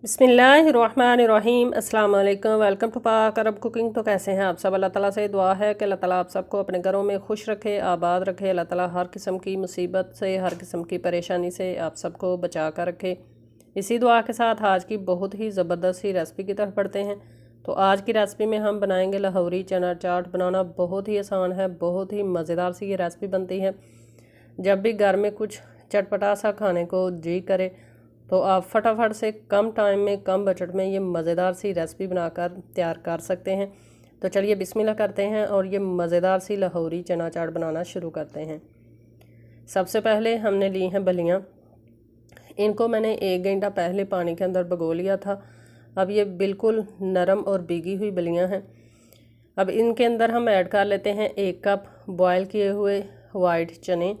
बिस्मिल्लाहिर्रहमानिर्रहीम अस्सलाम वालेकुम। वेलकम टू पाक अरब कुकिंग। तो कैसे हैं आप सब? अल्लाह ताला से दुआ है कि अल्लाह ताला आप सबको अपने घरों में खुश रखे, आबाद रखे। अल्लाह ताला हर किस्म की मुसीबत से, हर किस्म की परेशानी से आप सबको बचा कर रखे। इसी दुआ के साथ आज की बहुत ही ज़बरदस्त सी रेसिपी की तरफ बढ़ते हैं। तो आज की रेसिपी में हम बनाएंगे लाहौरी चना चाट। बनाना बहुत ही आसान है, बहुत ही मज़ेदार सी ये रेसिपी बनती है। जब भी घर में कुछ चटपटा सा खाने को जी करे तो आप फटाफट से कम टाइम में, कम बजट में ये मज़ेदार सी रेसिपी बनाकर तैयार कर सकते हैं। तो चलिए बिस्मिल्लाह करते हैं और ये मज़ेदार सी लाहौरी चना चाट बनाना शुरू करते हैं। सबसे पहले हमने ली हैं बलियाँ। इनको मैंने 1 घंटा पहले पानी के अंदर भिगो लिया था। अब ये बिल्कुल नरम और भीगी हुई बलियाँ हैं। अब इनके अंदर हम ऐड कर लेते हैं 1 कप बॉयल किए हुए वाइट चने।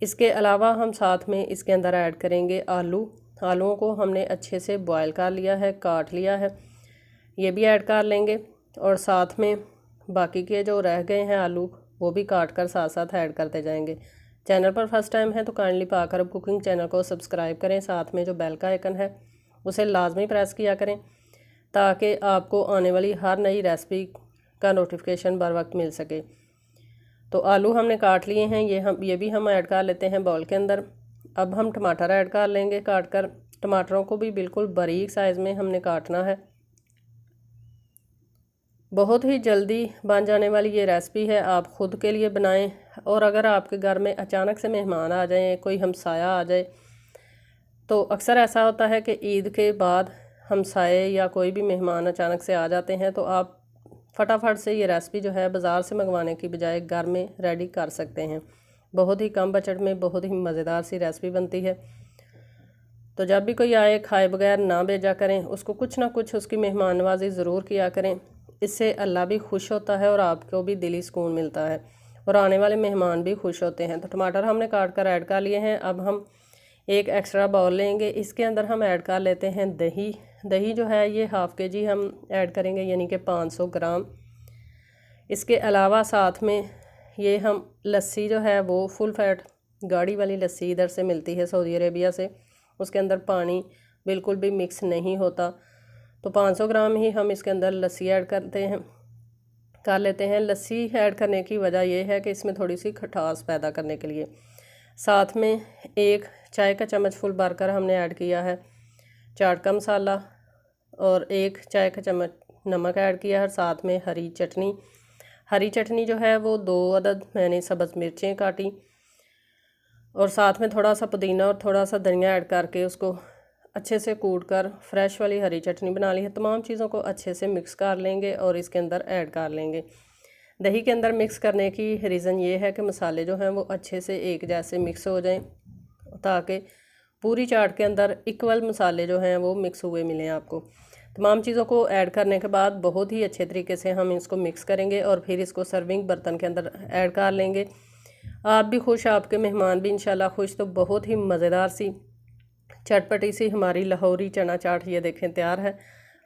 इसके अलावा हम साथ में इसके अंदर ऐड करेंगे आलूओं को हमने अच्छे से बॉयल कर लिया है, काट लिया है, ये भी ऐड कर लेंगे। और साथ में बाकी के जो रह गए हैं आलू वो भी काट कर साथ साथ ऐड करते जाएंगे। चैनल पर फर्स्ट टाइम है तो काइंडली पाक अरब कुकिंग चैनल को सब्सक्राइब करें। साथ में जो बेल का आइकन है उसे लाजमी प्रेस किया करें ताकि आपको आने वाली हर नई रेसिपी का नोटिफिकेशन बर वक्त मिल सके। तो आलू हमने काट लिए हैं, ये भी हम ऐड कर लेते हैं बाउल के अंदर। अब हम टमाटर ऐड कर लेंगे काट कर। टमाटरों को भी बिल्कुल बारीक साइज़ में हमने काटना है। बहुत ही जल्दी बन जाने वाली ये रेसिपी है, आप ख़ुद के लिए बनाएं। और अगर आपके घर में अचानक से मेहमान आ जाएं, कोई हमसाया आ जाए, तो अक्सर ऐसा होता है कि ईद के बाद हमसाए या कोई भी मेहमान अचानक से आ जाते हैं, तो आप फटाफट से ये रेसिपी जो है बाज़ार से मंगवाने की बजाय घर में रेडी कर सकते हैं। बहुत ही कम बजट में बहुत ही मज़ेदार सी रेसिपी बनती है। तो जब भी कोई आए खाए बगैर ना भेजा करें, उसको कुछ ना कुछ उसकी मेहमान नवाजी ज़रूर किया करें। इससे अल्लाह भी खुश होता है और आपको भी दिली सुकून मिलता है और आने वाले मेहमान भी खुश होते हैं। तो टमाटर हमने काट कर ऐड कर लिए हैं। अब हम एक एक्स्ट्रा बाउल लेंगे, इसके अंदर हम ऐड कर लेते हैं दही जो है ये हाफ़ kg हम ऐड करेंगे, यानी कि 500 ग्राम। इसके अलावा साथ में ये हम लस्सी जो है वो फुल फैट गाढ़ी वाली लस्सी इधर से मिलती है सऊदी अरेबिया से, उसके अंदर पानी बिल्कुल भी मिक्स नहीं होता। तो 500 ग्राम ही हम इसके अंदर लस्सी ऐड कर लेते हैं। लस्सी ऐड करने की वजह यह है कि इसमें थोड़ी सी खटास पैदा करने के लिए। साथ में 1 चाय का चम्मच फुल भरकर हमने ऐड किया है चाट का मसाला और 1 चाय का चम्मच नमक ऐड किया है। साथ में हरी चटनी जो है वो 2 अदद मैंने सब्ज़ मिर्चें काटी और साथ में थोड़ा सा पुदीना और थोड़ा सा धनिया ऐड करके उसको अच्छे से कूट कर फ्रेश वाली हरी चटनी बना ली है। तमाम चीज़ों को अच्छे से मिक्स कर लेंगे और इसके अंदर ऐड कर लेंगे। दही के अंदर मिक्स करने की रीज़न ये है कि मसाले जो हैं वो अच्छे से एक जैसे मिक्स हो जाएं, ताकि पूरी चाट के अंदर इक्वल मसाले जो हैं वो मिक्स हुए मिलें आपको। तमाम चीज़ों को ऐड करने के बाद बहुत ही अच्छे तरीके से हम इसको मिक्स करेंगे और फिर इसको सर्विंग बर्तन के अंदर ऐड कर लेंगे। आप भी खुश, आपके मेहमान भी इंशाल्लाह खुश। तो बहुत ही मज़ेदार सी चटपटी सी हमारी लाहौरी चना चाट ये देखें तैयार है।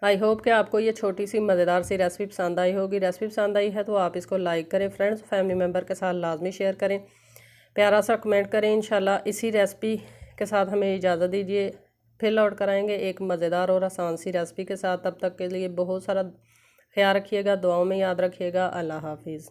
आई होप कि आपको ये छोटी सी मज़ेदार सी रेसिपी पसंद आई होगी। रेसिपी पसंद आई है तो आप इसको लाइक करें, फ्रेंड्स फैमिली मेम्बर के साथ लाजमी शेयर करें, प्यारा सा कमेंट करें। इंशाल्लाह इसी रेसिपी के साथ हमें इजाज़त दीजिए, फिर लौट कर आएँगे एक मज़ेदार और आसान सी रेसिपी के साथ। तब तक के लिए बहुत सारा ख्याल रखिएगा, दुआओं में याद रखिएगा। अल्लाह हाफिज़।